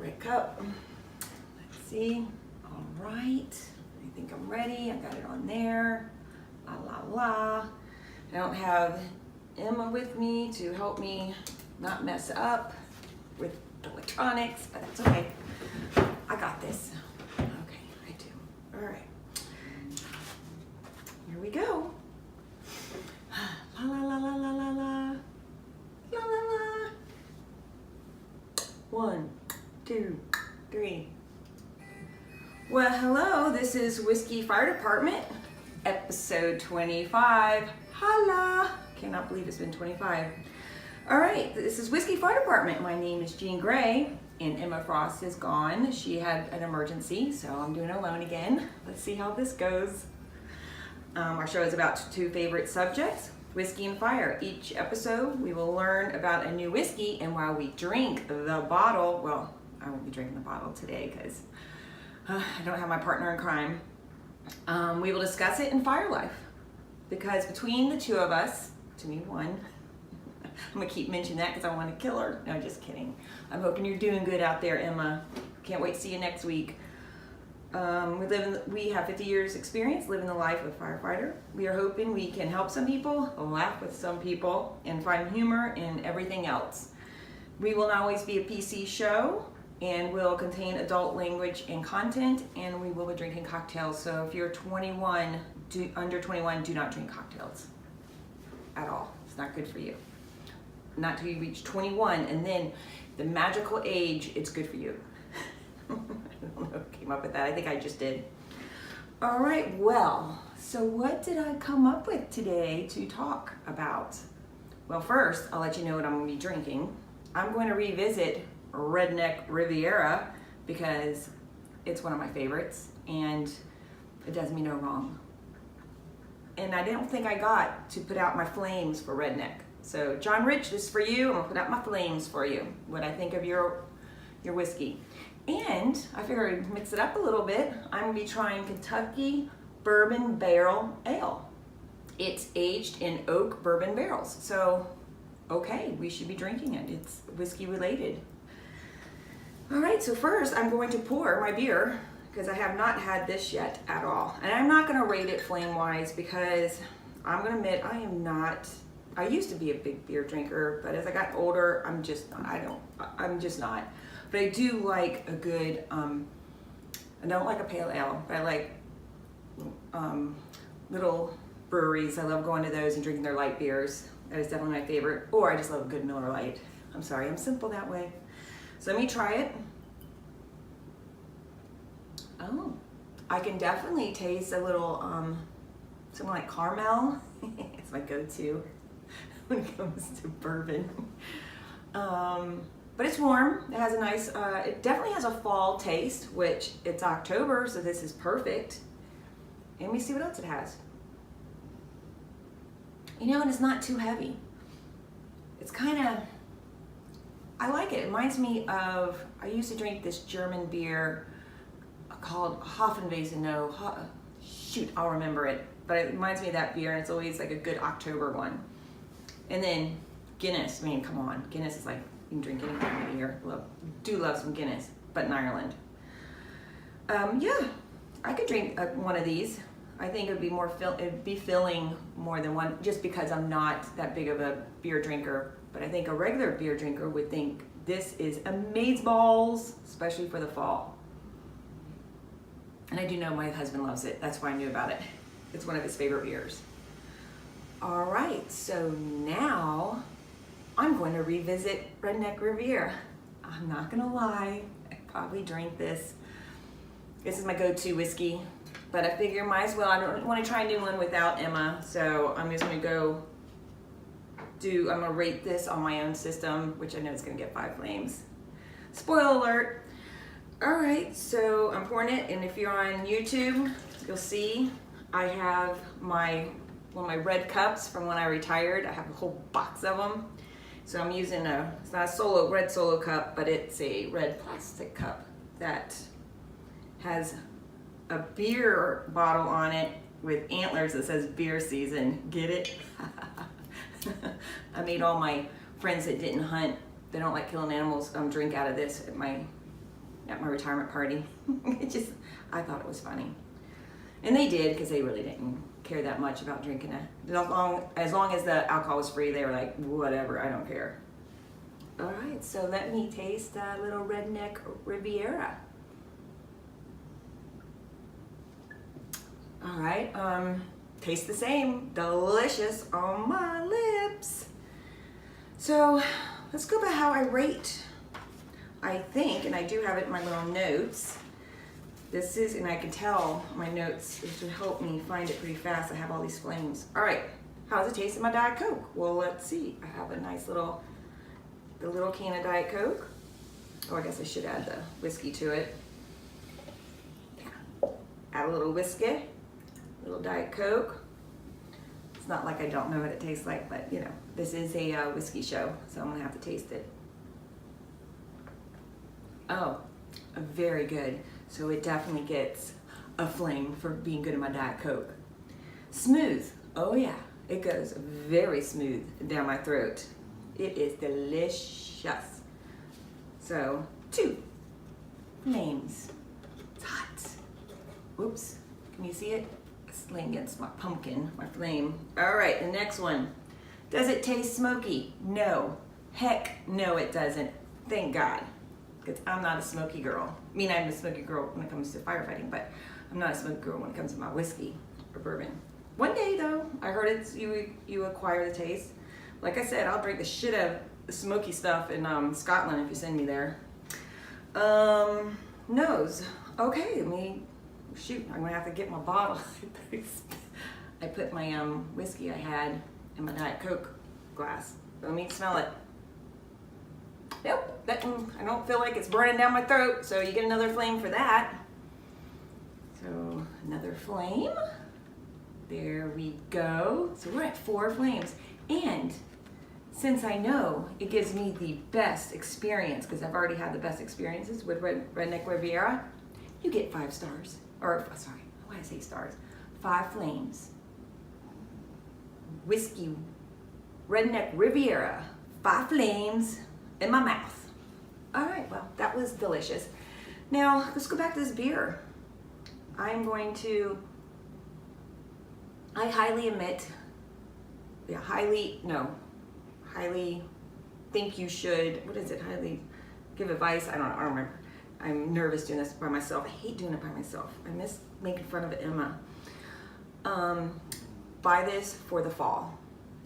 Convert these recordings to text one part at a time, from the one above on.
red cup. Let's see. All right. I think I'm ready. I got it on there. La la la. I don't have Emma with me to help me not mess up with electronics, but that's okay. I got this. Okay, I do. All right. Here we go. La la la la la la la. La la la. 1, 2, 3. Well, hello. This is Whiskey Fire Department, episode 25. Holla! Cannot believe it's been 25. All right, this is Whiskey Fire Department. My name is Jean Gray, and Emma Frost is gone. She had an emergency, so I'm doing it alone again. Let's see how this goes. Our show is about two favorite subjects, whiskey and fire. Each episode, we will learn about a new whiskey, and while we drink the bottle, well, I won't be drinking the bottle today because I don't have my partner in crime. We will discuss it in fire life, because between the two of us, to me one, I'm gonna keep mentioning that because I want to kill her. No, just kidding. I'm hoping you're doing good out there, Emma. Can't wait to see you next week. We have 50 years experience living the life of a firefighter. We are hoping we can help some people, laugh with some people, and find humor in everything else. We will not always be a PC show, and will contain adult language and content, and we will be drinking cocktails. So if you're under 21, do not drink cocktails at all. It's not good for you. Not till you reach 21, and then the magical age, it's good for you. I don't know who came up with that. I think I just did. All right, well, so what did I come up with today to talk about? Well, first, I'll let you know what I'm going to be drinking. I'm going to revisit Redneck Riviera because it's one of my favorites, and it does me no wrong. And I don't think I got to put out my flames for Redneck. So, John Rich, this is for you. I'm going to put out my flames for you, what I think of your whiskey. And I figure I'd mix it up a little bit. I'm going to be trying Kentucky Bourbon Barrel Ale. It's aged in oak bourbon barrels. So, okay, we should be drinking it. It's whiskey related. All right, so first I'm going to pour my beer because I have not had this yet at all. And I'm not going to rate it flame-wise because I'm going to admit I used to be a big beer drinker, but as I got older, I'm just not. But I do like a good, I don't like a pale ale, but I like little breweries. I love going to those and drinking their light beers. That is definitely my favorite. Or I just love a good Miller Lite. I'm sorry, I'm simple that way. So let me try it. Oh, I can definitely taste a little, something like caramel. It's my go-to when it comes to bourbon. But it's warm. It has a nice, it definitely has a fall taste, which it's October, so this is perfect. And let me see what else it has. You know, and it's not too heavy. It's kind of, I like it. It reminds me of, I used to drink this German beer called Hopfenweizen. No, shoot, I'll remember it. But it reminds me of that beer, and it's always like a good October one. And then Guinness. I mean, come on. Guinness is like, you can drink any time of year. Do love some Guinness, but in Ireland. Yeah, I could drink one of these. I think it would be it'd be filling more than one, just because I'm not that big of a beer drinker. But I think a regular beer drinker would think this is amazeballs, especially for the fall. And I do know my husband loves it. That's why I knew about it. It's one of his favorite beers. All right, so now I'm going to revisit Redneck Riviera. I'm not gonna lie, I probably drink this. This is my go-to whiskey, but I figure might as well. I don't want to try a new one without Emma, so I'm just gonna I'm gonna rate this on my own system, which I know is gonna get 5 flames. Spoiler alert. All right, so I'm pouring it, and if you're on YouTube, you'll see I have one of my red cups from when I retired. I have a whole box of them. So I'm using it's not a red solo cup, but it's a red plastic cup that has a beer bottle on it with antlers that says beer season. Get it? I made all my friends that didn't hunt, they don't like killing animals, drink out of this at my at my retirement party. I thought it was funny. And they did, because they really didn't care that much about drinking it. As long as the alcohol was free, they were like, whatever, I don't care. All right, so let me taste that little Redneck Riviera. All right, tastes the same, delicious on my lips. So let's go by how I rate. I think, and I do have it in my little notes, this is, and I can tell my notes, it should help me find it pretty fast. I have all these flames. All right, how's it taste in my Diet Coke? Well, let's see. I have a nice the little can of Diet Coke. Oh, I guess I should add the whiskey to it. Yeah. Add a little whiskey, a little Diet Coke. It's not like I don't know what it tastes like, but you know, this is a whiskey show, so I'm gonna have to taste it. Oh, very good. So it definitely gets a flame for being good in my Diet Coke. Smooth. Oh yeah, it goes very smooth down my throat. It is delicious. So 2 flames. It's hot. Oops, can you see it? It's laying against my pumpkin, my flame. All right, the next one. Does it taste smoky? No. Heck no, it doesn't. Thank God. Because I'm not a smoky girl. I mean, I'm a smoky girl when it comes to firefighting, but I'm not a smoky girl when it comes to my whiskey or bourbon. One day though, I heard it's you acquire the taste. Like I said, I'll drink the shit out of the smoky stuff in Scotland if you send me there. Nose. Okay, shoot, I'm gonna have to get my bottle. I put my whiskey I had in my Diet Coke glass. Let me smell it. Nope, I don't feel like it's burning down my throat, so you get another flame for that. So another flame. There we go. So we're at 4 flames. And since I know it gives me the best experience, because I've already had the best experiences with Redneck Riviera, you get 5 stars. Or, sorry, why did I say stars? 5 flames. Whiskey, Redneck Riviera, 5 flames in my mouth. All right, well, that was delicious. Now, let's go back to this beer. I highly think you should, what is it, highly give advice? I don't remember. I'm nervous doing this by myself. I hate doing it by myself. I miss making fun of Emma. Buy this for the fall.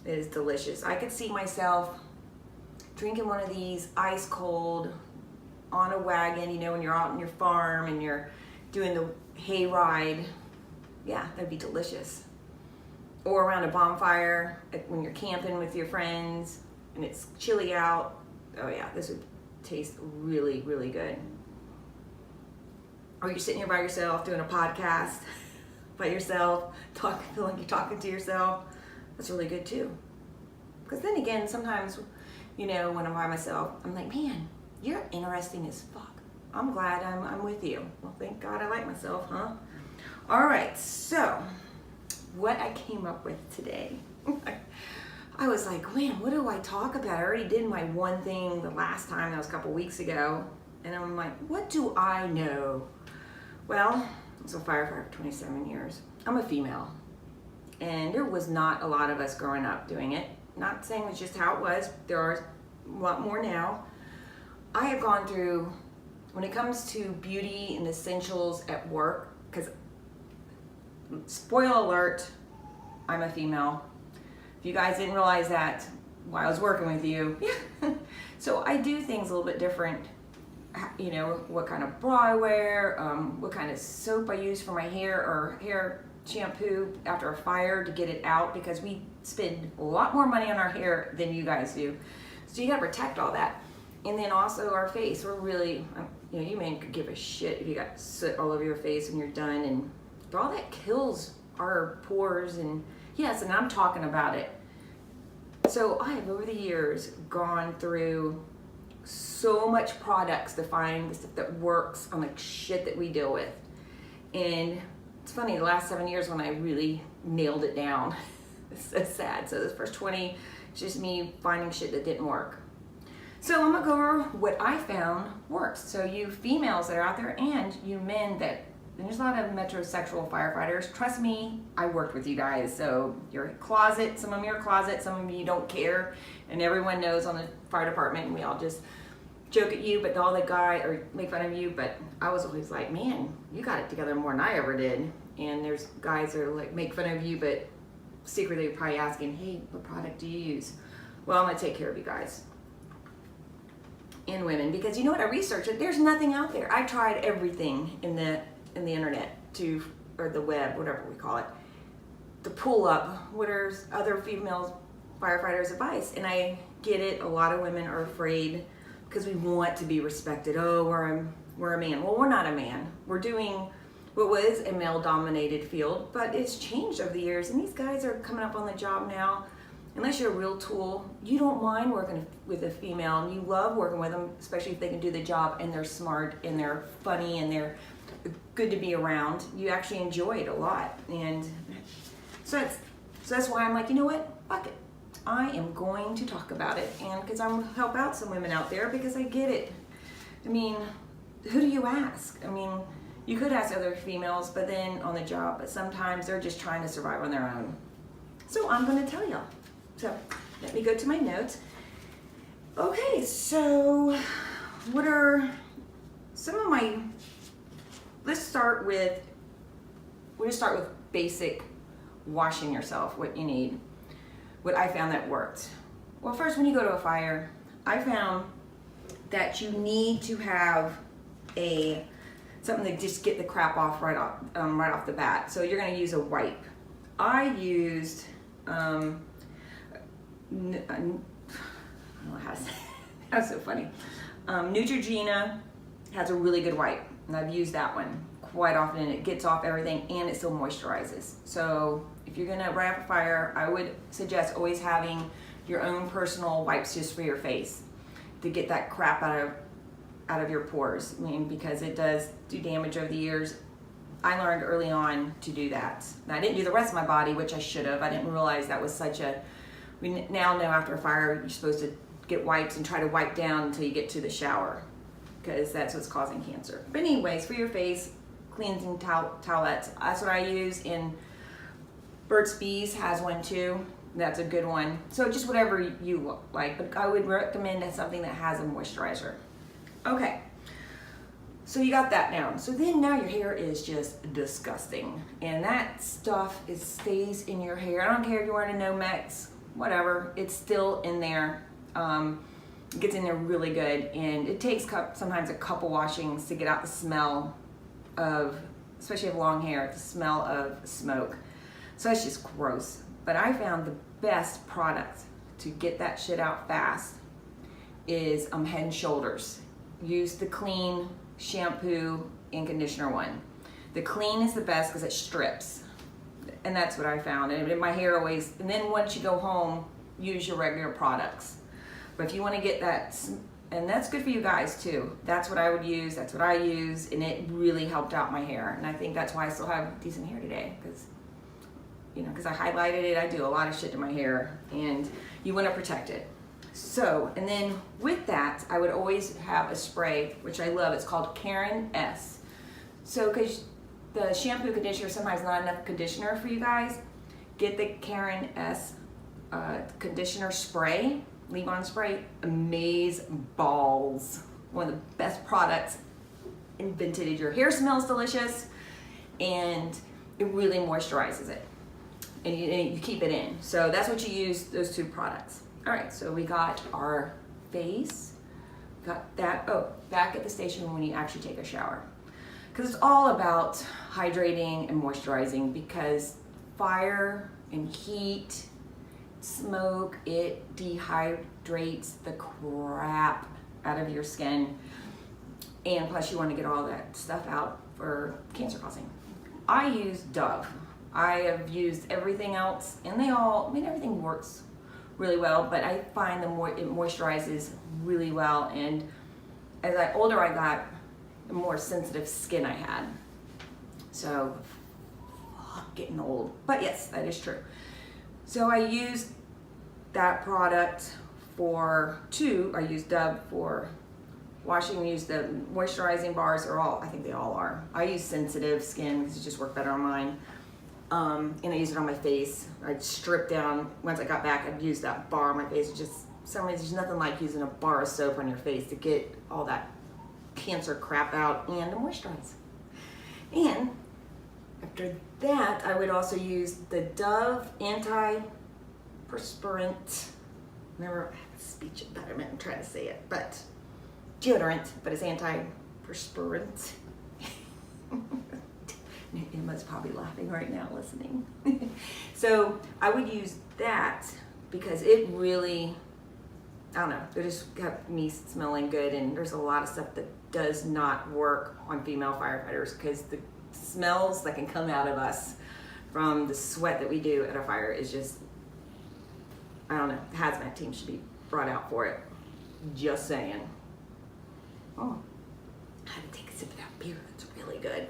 It is delicious. I could see myself drinking one of these ice cold on a wagon, you know, when you're out on your farm and you're doing the hay ride. Yeah, that'd be delicious. Or around a bonfire when you're camping with your friends and it's chilly out. Oh yeah, this would taste really, really good. Or you're sitting here by yourself doing a podcast by yourself, feel like you're talking to yourself. That's really good too. Because then again, sometimes, you know, when I'm by myself, I'm like, man, you're interesting as fuck. I'm glad I'm with you. Well, thank God I like myself, huh? All right, so what I came up with today. I was like, man, what do I talk about? I already did my one thing the last time, that was a couple weeks ago. And I'm like, what do I know? Well, I was a firefighter for 27 years. I'm a female. And there was not a lot of us growing up doing it. Not saying it's just how it was. There are a lot more now. I have gone through, when it comes to beauty and essentials at work, because spoiler alert, I'm a female. If you guys didn't realize that while I was working with you, yeah. So I do things a little bit different. You know, what kind of bra I wear, what kind of soap I use for my hair, or hair shampoo after a fire to get it out, because we spend a lot more money on our hair than you guys do. So you gotta protect all that. And then also our face, we're really, you know, you may give a shit if you got soot all over your face when you're done, but all that kills our pores, and yes, and I'm talking about it. So I have over the years gone through so much products to find the stuff that works on the shit that we deal with. And it's funny, the last 7 years when I really nailed it down, it's so sad. So the first 20, it's just me finding shit that didn't work. So I'm gonna go over what I found works. So you females that are out there and you men that, there's a lot of metrosexual firefighters. Trust me, I worked with you guys. So your closet, some of you are closet, some of you don't care. And everyone knows on the fire department, and we all just joke at you, but all the guy, or make fun of you. But I was always like, man, you got it together more than I ever did. And there's guys that are like, make fun of you, but secretly probably asking, hey, what product do you use? Well, I'm gonna take care of you guys. And women, because you know what, I researched it, there's nothing out there. I tried everything in the internet or the web, whatever we call it, to pull up what are other female firefighters' advice. And I get it, a lot of women are afraid because we want to be respected. Oh, we're a man. Well, we're not a man. We're doing what was a male-dominated field, but it's changed over the years, and these guys are coming up on the job now. Unless you're a real tool, you don't mind working with a female, and you love working with them, especially if they can do the job and they're smart and they're funny and they're good to be around. You actually enjoy it a lot. And so that's why I'm like, you know what, fuck it. I am going to talk about it, and because I'm gonna help out some women out there, because I get it. I mean, who do you ask? I mean, you could ask other females, but then on the job, but sometimes they're just trying to survive on their own. So I'm gonna tell y'all. So let me go to my notes. Okay, so what are some of my, we'll just start with basic washing yourself, what you need, what I found that worked. Well, first, when you go to a fire, I found that you need to have something to just get the crap off right off the bat. So you're gonna use a wipe. I used, I don't know how to say it. That's so funny. Neutrogena has a really good wipe, and I've used that one quite often, and it gets off everything and it still moisturizes. So if you're gonna right off a fire, I would suggest always having your own personal wipes just for your face to get that crap out of your pores. I mean, because it does do damage over the years. I learned early on to do that. And I didn't do the rest of my body, which I should have. I didn't realize that was such a, we now know after a fire, you're supposed to get wipes and try to wipe down until you get to the shower, because that's what's causing cancer. But anyways, for your face, cleansing towelettes. That's what I use, and Burt's Bees has one too. That's a good one. So just whatever you like, but I would recommend something that has a moisturizer. Okay, so you got that down. So then now your hair is just disgusting, and that stuff stays in your hair. I don't care if you're wearing a Nomex, whatever, it's still in there. It gets in there really good, and it takes sometimes a couple washings to get out the smell of, especially if you have long hair, the smell of smoke. So it's just gross. But I found the best product to get that shit out fast is Head and Shoulders. Use the clean shampoo and conditioner one. The clean is the best because it strips, and that's what I found. And my hair always, and then once you go home, use your regular products. But if you want to get that, and that's good for you guys too, that's what I would use, that's what I use, and it really helped out my hair. And I think that's why I still have decent hair today, because I highlighted it, I do a lot of shit to my hair, and you want to protect it. So, and then with that, I would always have a spray, which I love. It's called Karen S. So, because the shampoo conditioner, sometimes not enough conditioner for you guys, get the Karen S conditioner spray, leave-on spray, amaze balls. One of the best products invented. Your hair smells delicious, and it really moisturizes it, and you keep it in. So that's what you use, those two products. All right, so we got our face, got that, back at the station when you actually take a shower. Because it's all about hydrating and moisturizing, because fire and heat, smoke, it dehydrates the crap out of your skin. And plus you want to get all that stuff out for cancer causing. I use Dove. I have used everything else, and everything works really well, but I find it moisturizes really well, and as older I got, the more sensitive skin I had. So, getting old. But yes, that is true. So I used that product for two, I use Dove for washing. We use the moisturizing bars, I think they all are. I use sensitive skin because it just worked better on mine. And I use it on my face. I'd strip down, once I got back, I'd use that bar on my face. It just, for some reason, there's nothing like using a bar of soap on your face to get all that cancer crap out and to moisturize. And after that, I would also use the Dove anti-perspirant, remember, I have a speech impediment, I'm trying to say it, but deodorant, but it's anti-perspirant. Emma's probably laughing right now listening. So I would use that because it really, I don't know, it just got me smelling good, and there's a lot of stuff that does not work on female firefighters because the smells that can come out of us from the sweat that we do at a fire is just, I don't know, the hazmat team should be brought out for it. Just saying. Oh, I had to take a sip of that beer. It's really good.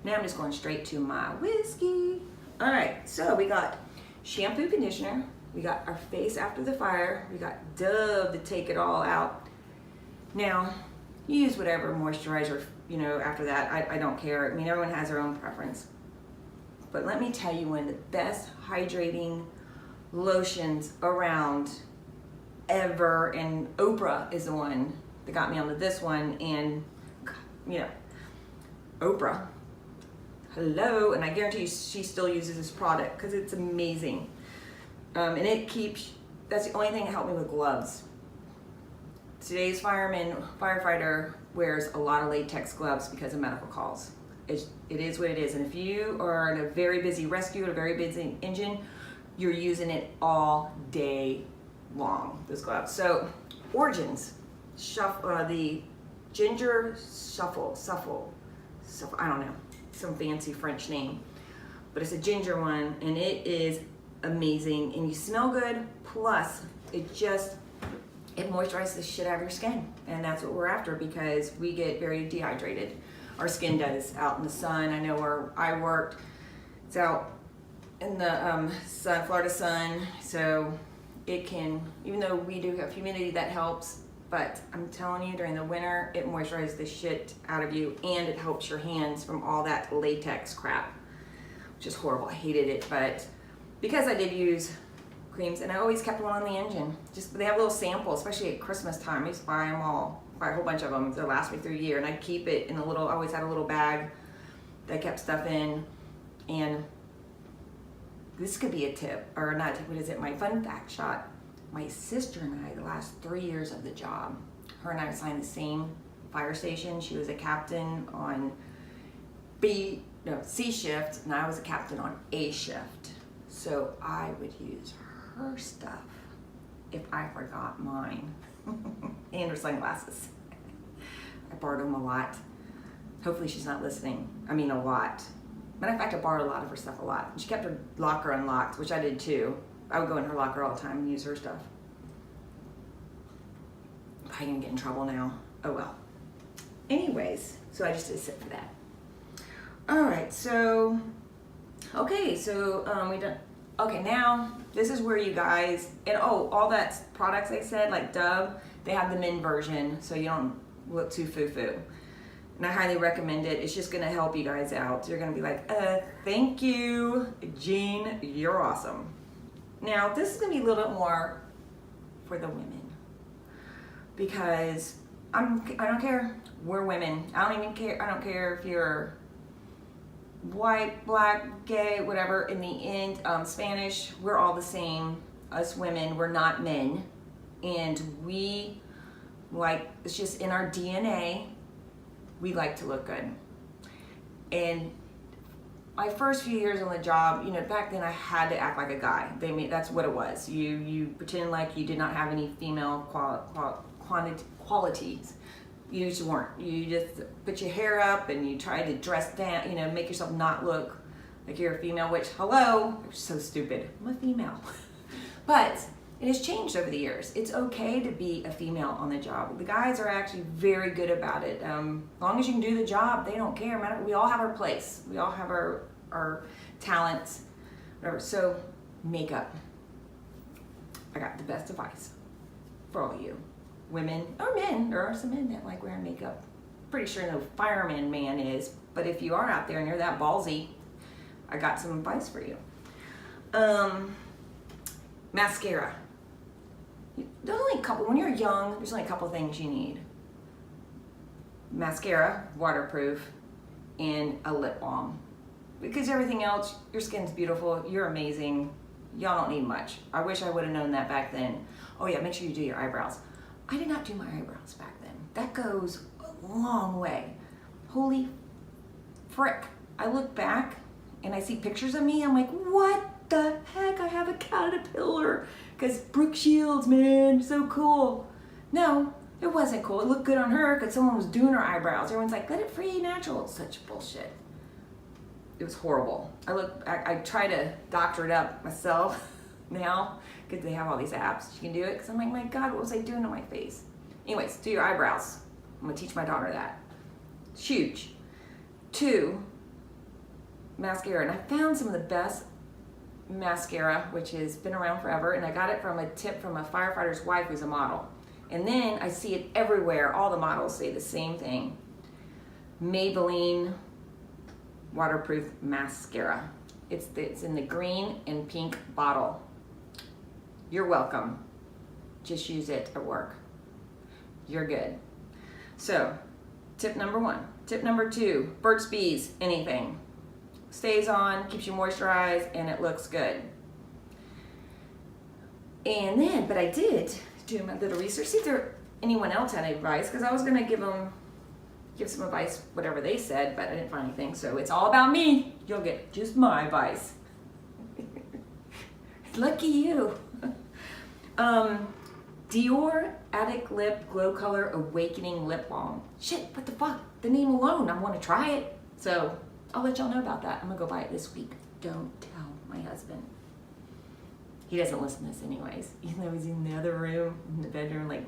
Now I'm just going straight to my whiskey. All right, so we got shampoo, conditioner. We got our face after the fire. We got Dove to take it all out. Now, you use whatever moisturizer, after that. I don't care. I mean, everyone has their own preference. But let me tell you, one of the best hydrating lotions around ever, and Oprah is the one that got me onto this one, and, Oprah. Hello, and I guarantee you she still uses this product because it's amazing. And that's the only thing that helped me with gloves. Today's firefighter wears a lot of latex gloves because of medical calls. It is what it is. And if you are in a very busy rescue, a very busy engine, you're using it all day long, those gloves. So, Origins, the ginger shuffle, I don't know, some fancy French name, but it's a ginger one, and it is amazing, and you smell good, plus it moisturizes the shit out of your skin, and that's what we're after because we get very dehydrated. Our skin does out in the sun. I know where I worked, it's out in the sun, Florida sun, so it can, even though we do have humidity, that helps. But I'm telling you, during the winter, it moisturizes the shit out of you, and it helps your hands from all that latex crap, which is horrible. I hated it, but because I did use creams, and I always kept one on the engine. They have little samples, especially at Christmas time. I used to buy a whole bunch of them. They'll last me through a year, and I keep it in I always had a little bag that I kept stuff in. And this could be a tip, or not a tip, what is it? My fun fact shot. My sister and I, the last 3 years of the job, her and I assigned the same fire station. She was a captain on C shift, and I was a captain on A shift. So I would use her stuff if I forgot mine. And her sunglasses. I borrowed them a lot. Hopefully she's not listening. I mean, a lot. Matter of fact, I borrowed a lot of her stuff a lot. She kept her locker unlocked, which I did too. I would go in her locker all the time and use her stuff. Probably gonna get in trouble now. Oh well. Anyways, so I just did a sip for that. All right, so, okay, so we done. Okay, now this is where you guys, and all that products I said, like Dove, they have the men version, so you don't look too foo-foo. And I highly recommend it. It's just gonna help you guys out. You're gonna be like, thank you, Jean, you're awesome. Now, this is gonna be a little bit more for the women because I don't care. We're women. I don't even care. I don't care if you're white, black, gay, whatever. In the end, Spanish, we're all the same. Us women, we're not men, and it's just in our DNA. We like to look good. And my first few years on the job, back then I had to act like a guy. That's what it was. You pretend like you did not have any female qualities. You just weren't. You just put your hair up and you try to dress down, make yourself not look like you're a female, which, hello, you're so stupid. I'm a female. But it has changed over the years. It's okay to be a female on the job. The guys are actually very good about it. As long as you can do the job, they don't care. We all have our place. We all have our talents, whatever. So, makeup. I got the best advice. for all you women or men. There are some men that like wearing makeup. Pretty sure no fireman man is, but if you are out there and you're that ballsy, I got some advice for you. Mascara. There's only a couple, when you're young, there's only a couple things you need. Mascara, waterproof, and a lip balm. Because everything else, your skin's beautiful, you're amazing, y'all don't need much. I wish I would have known that back then. Oh yeah, make sure you do your eyebrows. I did not do my eyebrows back then. That goes a long way. Holy frick. I look back and I see pictures of me, I'm like, what the heck? I have a caterpillar. Because Brooke Shields, man, so cool. No, it wasn't cool. It looked good on her because someone was doing her eyebrows. Everyone's like, let it free natural. It's such bullshit. It was horrible. I try to doctor it up myself now because they have all these apps. You can do it because I'm like, my God, what was I doing to my face? Anyways, do your eyebrows. I'm gonna teach my daughter that. It's huge. 2, mascara. And I found some of the best mascara, which has been around forever, and I got it from a tip from a firefighter's wife who's a model. And then I see it everywhere. All the models say the same thing. Maybelline waterproof mascara. It's in the green and pink bottle. You're welcome. Just use it at work. You're good. So, tip number 1. Tip number 2, Burt's Bees, anything. Stays on, keeps you moisturized, and it looks good. And then, but I did do my little research, see if anyone else had advice, because I was gonna give some advice, whatever they said, but I didn't find anything, so it's all about me. You'll get just my advice. Lucky you. Dior Addict Lip Glow Color Awakening Lip Balm. Shit, what the fuck? The name alone, I wanna try it. So, I'll let y'all know about that. I'm gonna go buy it this week. Don't tell my husband. He doesn't listen to this anyways. Even though he's in the other room, in the bedroom, like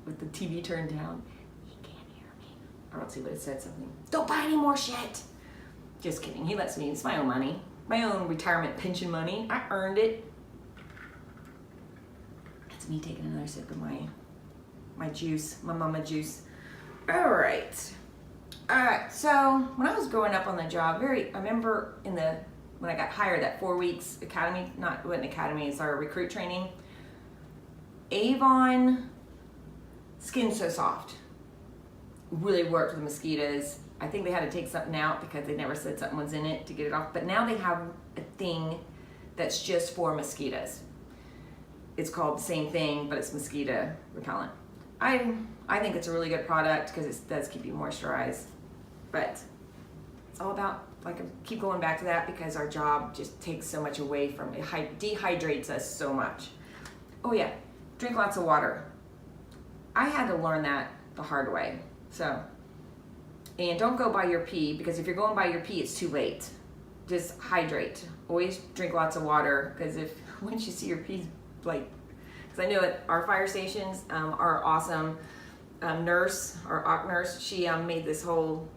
with the TV turned down, he can't hear me. Or else he would have said something. Don't buy any more shit. Just kidding, he lets me, it's my own money. My own retirement pension money. I earned it. That's me taking another sip of my juice, my mama juice. All right, so when I was growing up on the job, I remember when I got hired, that 4 weeks academy, it wasn't academy, it's our recruit training. Avon Skin So Soft really worked with mosquitoes. I think they had to take something out because they never said something was in it to get it off, but now they have a thing that's just for mosquitoes. It's called the same thing, but it's mosquito repellent. I think it's a really good product because it does keep you moisturized, but it's all about, like, I keep going back to that because our job just takes so much away from it. Dehydrates us so much. Oh yeah, drink lots of water. I had to learn that the hard way. So, and don't go by your pee, because if you're going by your pee, it's too late. Just hydrate. Always drink lots of water, because once you see your pee, like, because I know at our fire stations, our awesome nurse, our OC nurse, she made this whole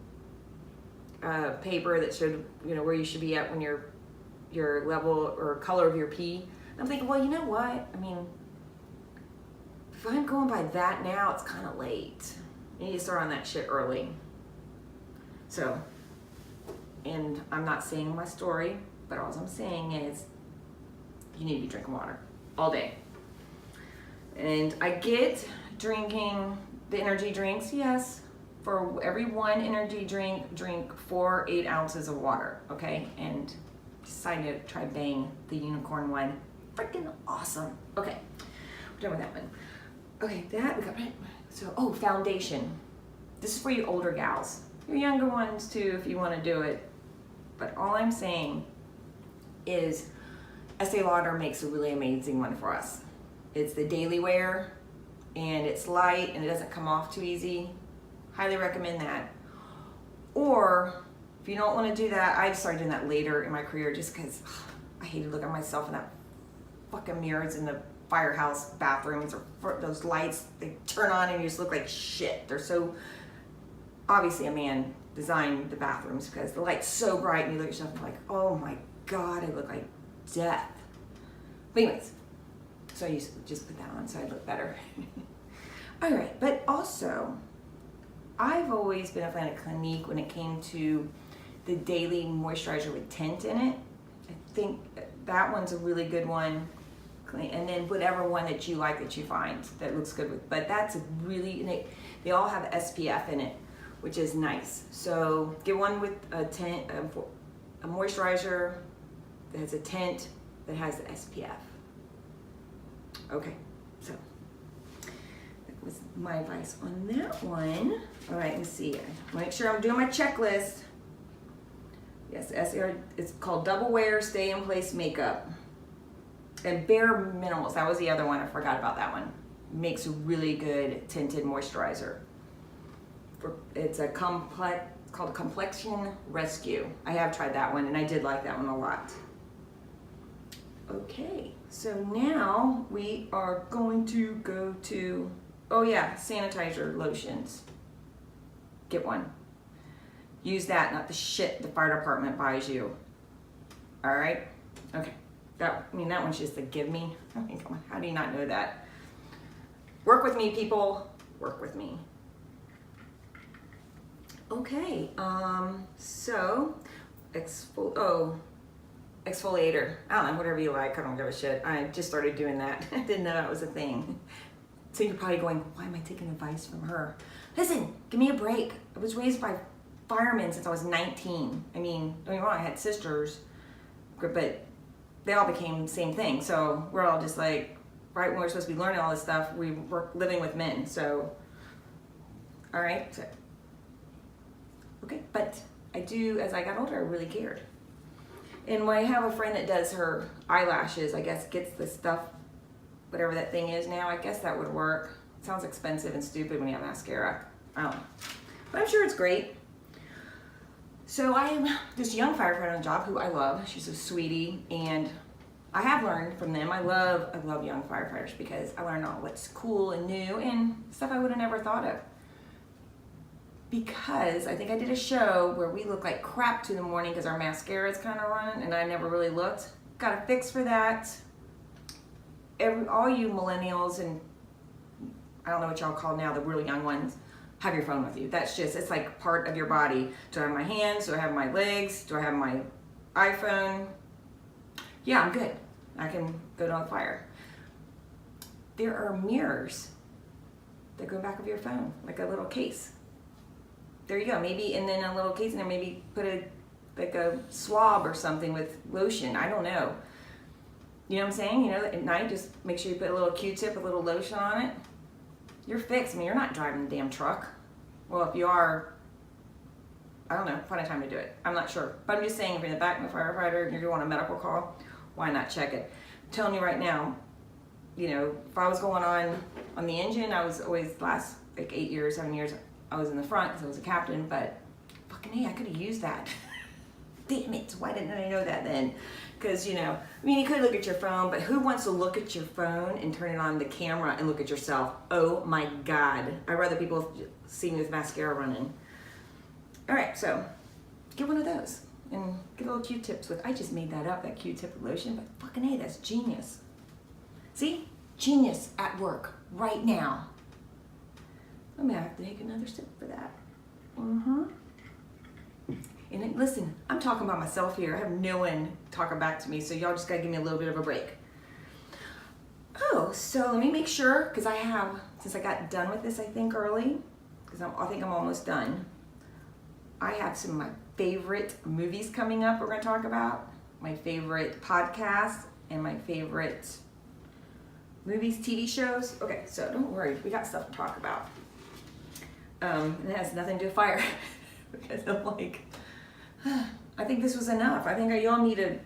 paper that showed, where you should be at when your level or color of your pee. And I'm thinking, well, you know what? I mean, if I'm going by that now, it's kind of late. You need to start on that shit early. So, and I'm not saying my story, but all I'm saying is you need to be drinking water all day. And I get drinking the energy drinks, yes. For every 1 energy drink, drink 4 8-ounces of water, okay? And decided to try Bang, the unicorn one. Freaking awesome. Okay, we're done with that one. Okay, that we got right. So, foundation. This is for you older gals. Your younger ones too, if you want to do it. But all I'm saying is Estee Lauder makes a really amazing one for us. It's the daily wear, and it's light, and it doesn't come off too easy. Highly recommend that. Or if you don't want to do that, I started doing that later in my career just because I hated looking at myself in that fucking mirrors in the firehouse bathrooms, or those lights, they turn on and you just look like shit. They're so, obviously a man designed the bathrooms because the light's so bright and you look at yourself and you're like, oh my God, I look like death. But anyways, so I used to just put that on so I'd look better. All right, but also, I've always been a fan of Clinique when it came to the daily moisturizer with tint in it. I think that one's a really good one. And then whatever one that you like that you find that looks good with, but that's a really, they all have SPF in it, which is nice. So get one with a tint, a moisturizer that has a tint that has the SPF. Okay, so that was my advice on that one. All right, let's see. Make sure I'm doing my checklist. Yes, it's called Double Wear Stay in Place Makeup. And Bare Minerals, that was the other one, I forgot about that one. Makes a really good tinted moisturizer. It's a called Complexion Rescue. I have tried that one and I did like that one a lot. Okay, so now we are going to go to, oh yeah, sanitizer lotions. Get one. Use that, not the shit the fire department buys you. All right? Okay. That one's just a give me. I mean, come on, how do you not know that? Work with me, people. Work with me. Okay, so, exfoliator. I don't know, whatever you like, I don't give a shit. I just started doing that. I didn't know that was a thing. So you're probably going, why am I taking advice from her? Listen, give me a break. I was raised by firemen since I was 19. I mean, don't get me wrong, I had sisters, but they all became the same thing. So we're all just like, right when we're supposed to be learning all this stuff, we were living with men. So, all right. So, okay, but I do, as I got older, I really cared. And when I have a friend that does her eyelashes, I guess gets the stuff, whatever that thing is now, I guess that would work. It sounds expensive and stupid when you have mascara. I don't know. But I'm sure it's great. So I am this young firefighter on the job who I love. She's a sweetie, and I have learned from them. I love young firefighters because I learn all what's cool and new and stuff I would have never thought of. Because I think I did a show where we look like crap to the morning because our mascara is kind of running, and I never really looked. Got a fix for that. All you millennials and I don't know what y'all call now the really young ones, have your phone with you. That's just, it's like part of your body. Do I have my hands? Do I have my legs? Do I have my iPhone? Yeah, I'm good. I can go to the fire. There are mirrors that go back of your phone, like a little case. There you go. Maybe, and then a little case, and then maybe put like a swab or something with lotion. I don't know. You know what I'm saying? You know, at night, just make sure you put a little Q-tip, a little lotion on it. You're fixed. I mean, you're not driving the damn truck. Well, if you are, I don't know, find a time to do it. I'm not sure. But I'm just saying, if you're in the back of a firefighter and you're going on a medical call, why not check it? I'm telling you right now, you know, if I was going on the engine, I was always, last like 8 years, 7 years, I was in the front because I was a captain, but fucking hey, I could have used that. Damn it, why didn't I know that then? Because, you know, I mean, you could look at your phone, but who wants to look at your phone and turn it on the camera and look at yourself? Oh my God. I'd rather people see me with mascara running. All right, so get one of those and get a little Q-tips with, I just made that up, that Q-tip lotion, but fucking hey, that's genius. See? Genius at work right now. I'm gonna have to take another sip for that. And then, listen, I'm talking about myself here. I have no one talking back to me, so y'all just gotta give me a little bit of a break. Oh, so let me make sure, because I have, since I got done with this, I think early, because I think I'm almost done. I have some of my favorite movies coming up we're gonna talk about, my favorite podcasts, and my favorite movies, TV shows. Okay, so don't worry, we got stuff to talk about. And it has nothing to do with fire, because I'm like, I think this was enough. I think y'all need to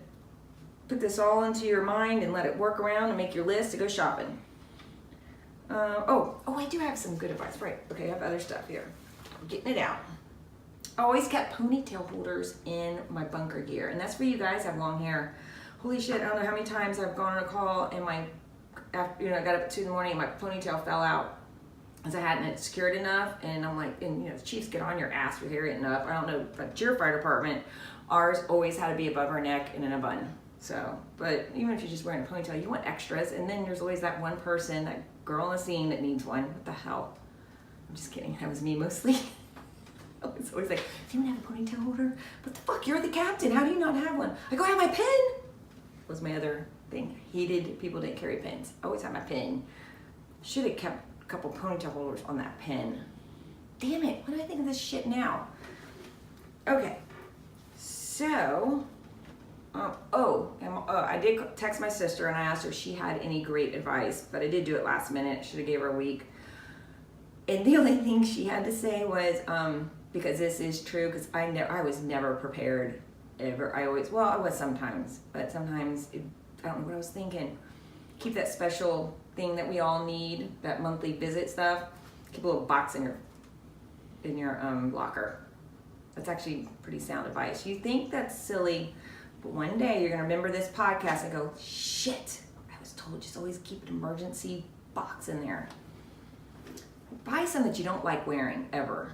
put this all into your mind and let it work around and make your list to go shopping. I do have some good advice. Right, okay, I have other stuff here. I'm getting it out. I always kept ponytail holders in my bunker gear, and that's for you guys have long hair. Holy shit, I don't know how many times I've gone on a call and I got up at 2 in the morning and my ponytail fell out because I hadn't it secured enough, and I'm like, and you know, the chiefs get on your ass with hair getting up. I don't know, but your fire department, ours always had to be above our neck and in a bun. So, but even if you're just wearing a ponytail, you want extras, and then there's always that one person that girl on the scene that needs one. What the hell? I'm just kidding. That was me mostly. I was always like, do you even have a ponytail holder? What the fuck? You're the captain. How do you not have one? I go, I have my pen. Was my other thing. Hated people didn't carry pens. I always had my pen. Should have kept a couple ponytail holders on that pen. Damn it. What do I think of this shit now? Okay. So, I did text my sister and I asked her if she had any great advice, but I did do it last minute. Should have gave her a week. And the only thing she had to say was, because this is true, because I was never prepared ever. I was sometimes, but sometimes I don't know what I was thinking. Keep that special thing that we all need, that monthly visit stuff. Keep a little box in your locker. That's actually pretty sound advice. You think that's silly, but one day you're gonna remember this podcast and go, shit, I was told just always keep an emergency box in there. Buy some that you don't like wearing ever.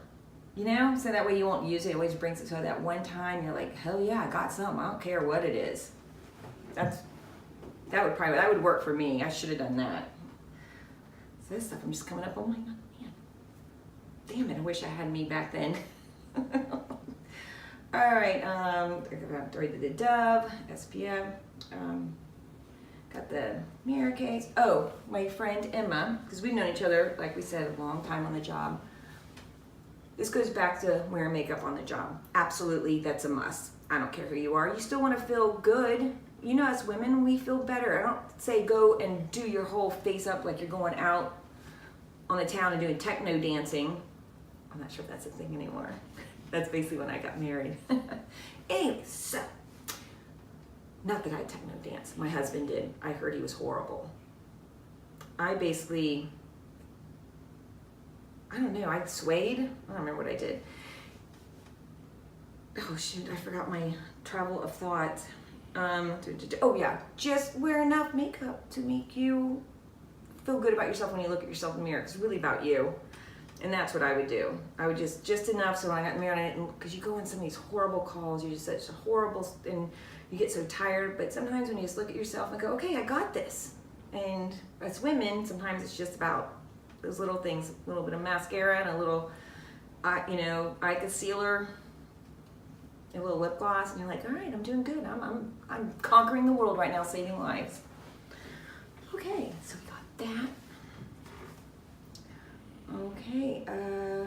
You know, so that way you won't use it. It always brings it to that one time you're like, hell yeah, I got something. I don't care what it is. That would work for me. I should have done that. So this stuff I'm just coming up. Oh my god, man. Damn it, I wish I had me back then. All right, the Dove, SPF, got the mirror case. Oh, my friend Emma, because we've known each other, like we said, a long time on the job. This goes back to wearing makeup on the job. Absolutely, that's a must. I don't care who you are. You still want to feel good. You know, as women, we feel better. I don't say go and do your whole face up like you're going out on the town and doing techno dancing. I'm not sure if that's a thing anymore. That's basically when I got married. Anyway, so, not that I techno dance. My husband did. I heard he was horrible. I don't know, I swayed. I don't remember what I did. Oh shoot, I forgot my travel of thought. Oh yeah, just wear enough makeup to make you feel good about yourself when you look at yourself in the mirror. It's really about you. And that's what I would do. I would just enough so when I got in the mirror, because you go on some of these horrible calls, you're just such a horrible, and you get so tired, but sometimes when you just look at yourself and go, okay, I got this. And as women, sometimes it's just about those little things, a little bit of mascara and a little, eye concealer, a little lip gloss, and you're like, all right, I'm doing good. I'm conquering the world right now, saving lives. Okay, so we got that. Okay, I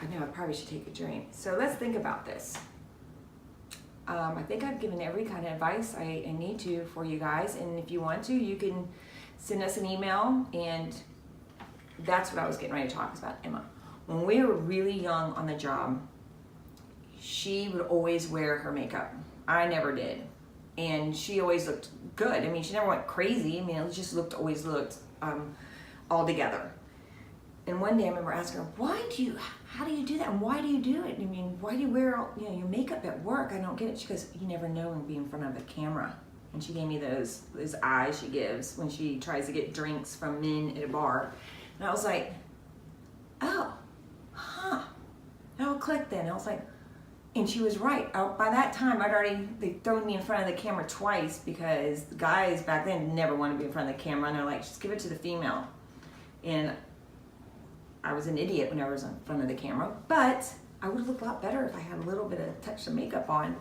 know I probably should take a drink. So let's think about this. I think I've given every kind of advice I need to for you guys, and if you want to, you can send us an email, and that's what I was getting ready to talk about, Emma. When we were really young on the job, she would always wear her makeup. I never did. And she always looked good. I mean, she never went crazy. I mean, it just always looked all together. And one day I remember asking her, how do you do that? And why do you do it? I mean, why do you wear your makeup at work? I don't get it. She goes, you never know when you'll be in front of a camera. And she gave me those eyes she gives when she tries to get drinks from men at a bar. And I was like, oh, huh. It all clicked then. I was like, and she was right. By that time, they'd thrown me in front of the camera twice because the guys back then never wanted to be in front of the camera. And they're like, just give it to the female. And I was an idiot when I was in front of the camera, but I would look a lot better if I had a little bit of touch of makeup on.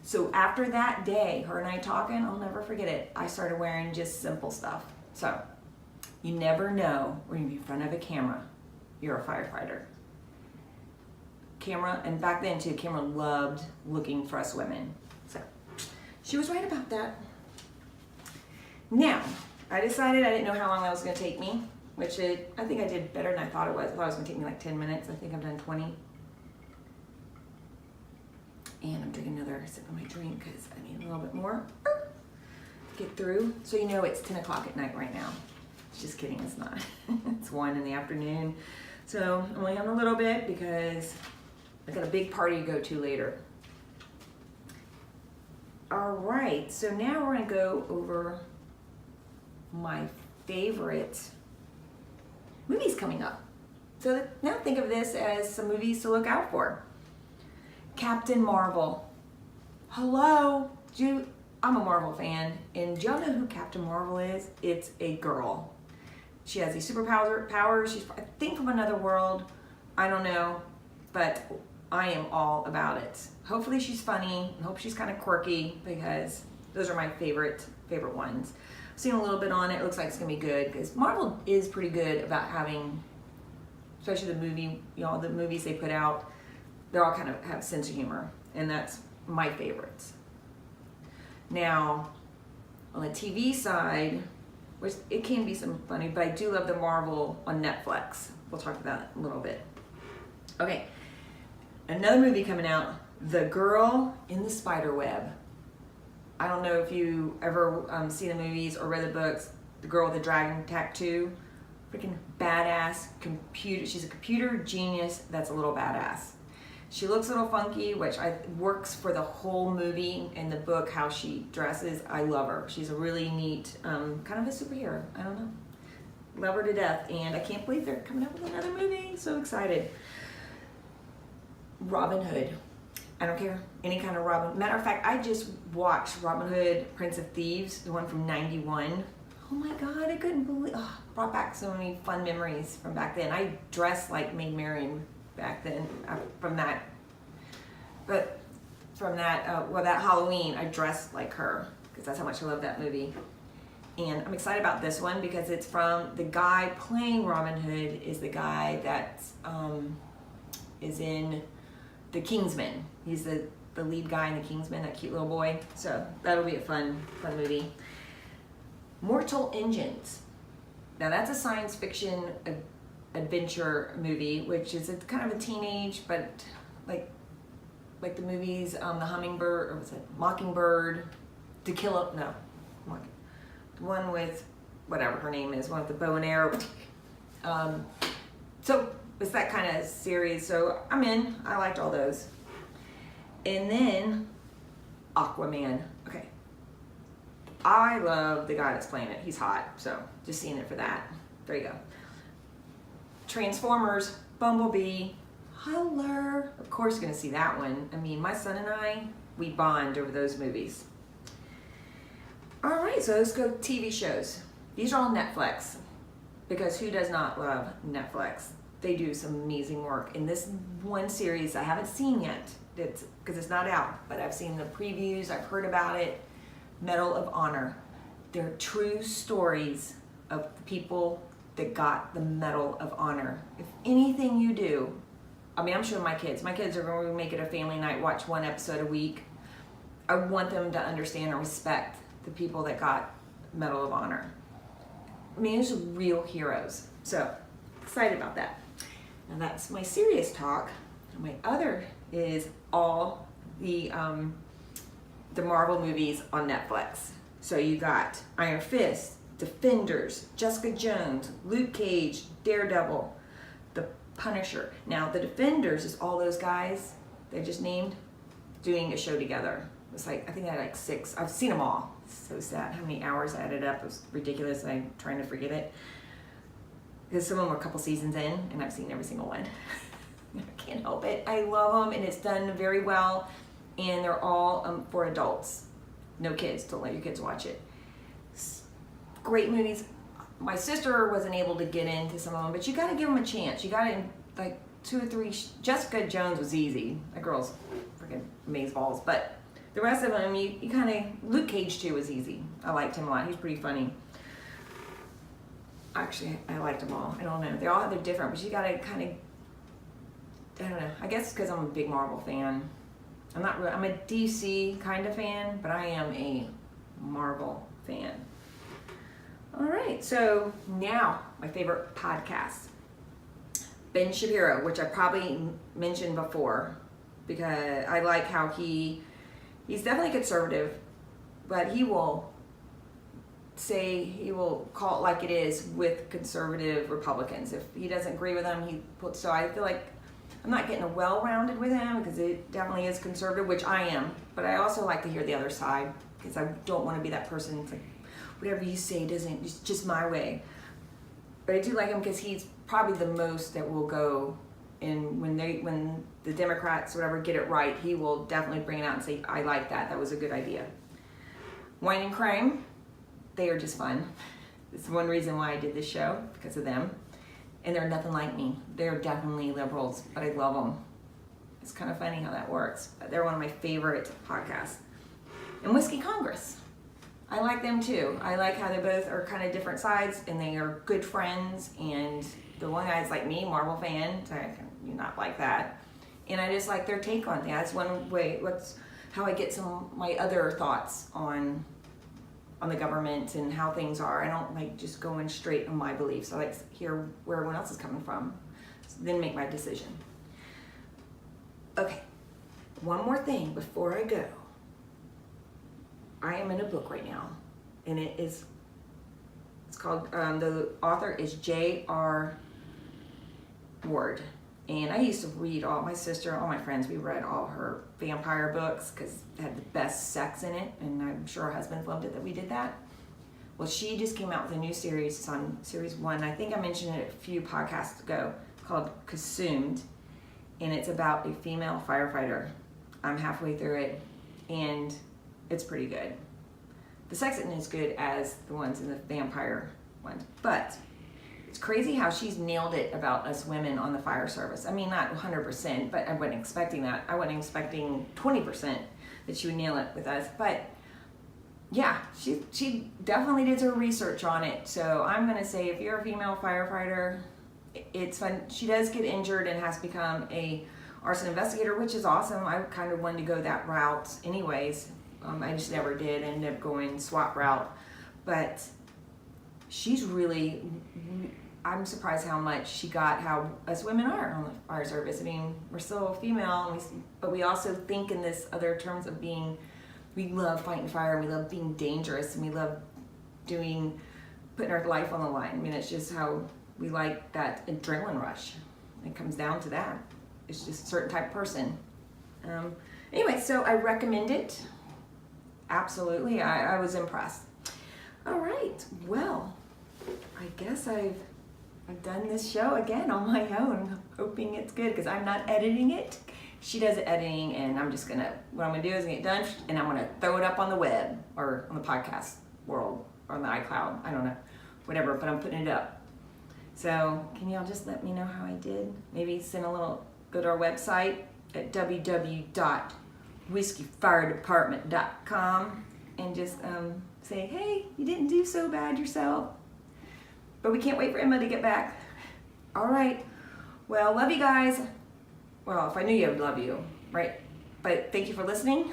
So after that day, her and I talking, I'll never forget it. I started wearing just simple stuff. So you never know when you're in front of a camera, you're a firefighter. Camera, and back then too, camera loved looking for us women. So she was right about that. Now, I decided I didn't know how long that was gonna take me, which I think I did better than I thought it was. I thought it was gonna take me like 10 minutes. I think I've done 20. And I'm drinking another sip of my drink because I need a little bit more to get through. So you know it's 10 o'clock at night right now. Just kidding, it's not. It's 1 in the afternoon. So I'm only having a little bit because I got a big party to go to later. All right, so now we're gonna go over my favorite movies coming up. So now think of this as some movies to look out for. Captain Marvel. Hello, I'm a Marvel fan, and do y'all know who Captain Marvel is? It's a girl. She has these superpowers. She's, I think, from another world. I don't know, but I am all about it. Hopefully she's funny. I hope she's kind of quirky, because those are my favorite ones. I've seen a little bit on it. It looks like it's gonna be good, because Marvel is pretty good about having, especially the movies they put out, they all kind of have sense of humor, and that's my favorites. Now, on the TV side, which it can be some funny, but I do love the Marvel on Netflix. We'll talk about that in a little bit. Okay, another movie coming out, The Girl in the Spiderweb. I don't know if you ever seen the movies or read the books. The Girl with the Dragon Tattoo, freaking badass computer. She's a computer genius that's a little badass. She looks a little funky, which works for the whole movie. In the book, how she dresses, I love her. She's a really neat, kind of a superhero. I don't know. Love her to death, and I can't believe they're coming up with another movie. So excited. Robin Hood. I don't care. Any kind of Robin. Matter of fact, I just watched Robin Hood, Prince of Thieves, the one from '91. Oh my God, I couldn't believe, brought back so many fun memories from back then. I dressed like Maid Marian back then that Halloween, I dressed like her, because that's how much I love that movie. And I'm excited about this one because it's from the guy playing Robin Hood is the guy that is in The Kingsman. He's the lead guy in The Kingsman, that cute little boy. So that'll be a fun movie. Mortal Engines. Now that's a science fiction adventure movie, which is kind of a teenage, but like the movies, the Hummingbird, or was it Mockingbird, To Kill a, no, the one with whatever her name is, one with the bow and arrow. So it's that kind of series. So I'm in. I liked all those. And then Aquaman. Okay. I love the guy that's playing it. He's hot. So just seeing it for that. There you go. Transformers, Bumblebee, Holler. Of course, gonna see that one. I mean, my son and I, we bond over those movies. All right, so let's go TV shows. These are all Netflix, because who does not love Netflix? They do some amazing work. In this one series I haven't seen yet, because it's not out, but I've seen the previews, I've heard about it, Medal of Honor. They're true stories of the people that got the Medal of Honor. If anything you do, I mean, I'm sure my kids are going to make it a family night, watch one episode a week. I want them to understand and respect the people that got Medal of Honor. I mean, these are real heroes. So, excited about that. Now that's my serious talk. And my other is all the Marvel movies on Netflix. So you got Iron Fist, Defenders, Jessica Jones, Luke Cage, Daredevil, The Punisher. Now the Defenders is all those guys they just named doing a show together. It's like, I think I had like 6. I've seen them all. It's so sad how many hours I added up. It was ridiculous, and I'm trying to forget it. Because some of them were a couple seasons in, and I've seen every single one. I can't help it. I love them, and it's done very well. And they're all for adults. No kids. Don't let your kids watch it. Great movies. My sister wasn't able to get into some of them, but you got to give them a chance. You got to, like, 2 or 3. Jessica Jones was easy. That girl's freaking amazeballs. But the rest of them, you kind of, Luke Cage too was easy. I liked him a lot. He's pretty funny. Actually, I liked them all. I don't know. They're different, but you got to kind of, I don't know. I guess because I'm a big Marvel fan. I'm a DC kind of fan, but I am a Marvel fan. All right, so now my favorite podcast. Ben Shapiro, which I probably mentioned before, because I like how he's definitely conservative, but he will call it like it is with conservative Republicans. If he doesn't agree with them, so I feel like I'm not getting a well-rounded with him, because it definitely is conservative, which I am, but I also like to hear the other side, because I don't want to be that person that's like, whatever you say it's just my way. But I do like him because he's probably the most that will go, and when the Democrats, whatever, get it right, he will definitely bring it out and say, I like that. That was a good idea. Wine and Crime, they are just fun. It's one reason why I did this show, because of them. And they're nothing like me. They're definitely liberals, but I love them. It's kind of funny how that works. But they're one of my favorite podcasts. And Whiskey Congress. I like them too. I like how they both are kind of different sides, and they are good friends. And the one guy's like me, Marvel fan, so I can not like that. And I just like their take on that. That's one way. How I get some of my other thoughts on the government and how things are. I don't like just going straight on my beliefs. I like to hear where everyone else is coming from, so then make my decision. Okay, one more thing before I go. I am in a book right now, and it's called, the author is J.R. Ward. And I used to read my sister, all my friends, we read all her vampire books because it had the best sex in it, and I'm sure her husband loved it that we did that. Well, she just came out with a new series. It's on series 1. I think I mentioned it a few podcasts ago, called Consumed, and it's about a female firefighter. I'm halfway through it, and it's pretty good. The sex isn't as good as the ones in the vampire ones, but it's crazy how she's nailed it about us women on the fire service. I mean, not 100%, but I wasn't expecting that. I wasn't expecting 20% that she would nail it with us. But yeah, she definitely did her research on it. So I'm going to say if you're a female firefighter, it's fun. She does get injured and has to become a arson investigator, which is awesome. I kind of wanted to go that route anyways. I just never did. I ended up going SWAT route. But she's really, I'm surprised how much she got, how us women are on the fire service. I mean, we're still female, but we also think in this other terms of being, we love fighting fire, we love being dangerous, and we love putting our life on the line. I mean, it's just how we like that adrenaline rush. It comes down to that. It's just a certain type of person. Anyway, so I recommend it. Absolutely, I was impressed. All right, well, I guess I've done this show again on my own, hoping it's good because I'm not editing it. She does the editing, and what I'm gonna do is get done, and I'm gonna throw it up on the web or on the podcast world or on the iCloud. I don't know, whatever, but I'm putting it up. So can y'all just let me know how I did? Maybe go to our website at www.whiskeyfiredepartment.com and just say, hey, you didn't do so bad yourself. But we can't wait for Emma to get back. All right. Well, love you guys. Well, if I knew you, I would love you, right? But thank you for listening.